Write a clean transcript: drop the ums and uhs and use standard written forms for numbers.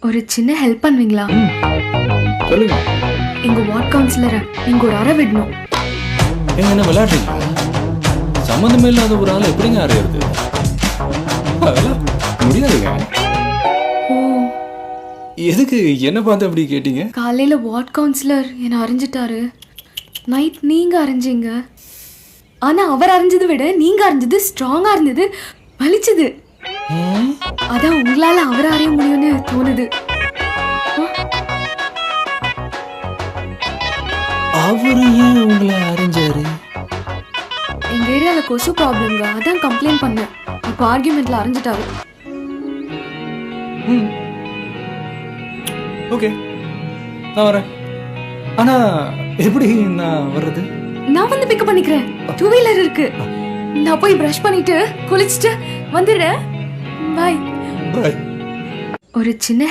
ஒரு சின்ன ஹெல்ப் பண்ணுவீங்களா? சொல்லுங்க. எங்க வார்ட் கவுன்சிலரை நீங்க ஒரு அறை விடணும். ஏங்க என்ன விளையாடுறீங்களா? சம்மந்தமே இல்லாத ஒரு ஆள் எப்படிங்க அறையிறது? அதெல்லாம் முடியாதுங்க. ஓ, எதுக்கு என்ன பார்த்து அப்படி கேட்டீங்க? காலையில வார்ட் கவுன்சிலர் என்ன அறிஞ்சிட்டாரு. நைட் நீங்க அறிஞ்சீங்க. ஆனா அவர் அறிஞ்சதை விட நீங்க அறிஞ்சது ஸ்ட்ராங்கா இருந்தது, வலிச்சது. அதான் உங்களால அவர் அறிய முடியும்னு தோணுது. அவரு ஏன் உங்களை அறிஞ்சாரு? எங்க ஏரியால கொசு ப்ராப்ளம்ங்க, அதான் கம்ப்ளைண்ட் பண்ணேன். அப்போ ஆர்கியூமெண்ட்ல அறிஞ்சிட்டாரு. ஓகே, நான் வரேன். ஆனா எப்படி நான் வர்றது? நான் வந்து பிக்கப் பண்ணிக்கிறேன். 2 வீலர் இருக்கு. நான் போய் பிரஷ் பண்ணிட்டு குளிச்சுட்டு வந்துடுறேன். பாய். பாய். ஒரு சின்ன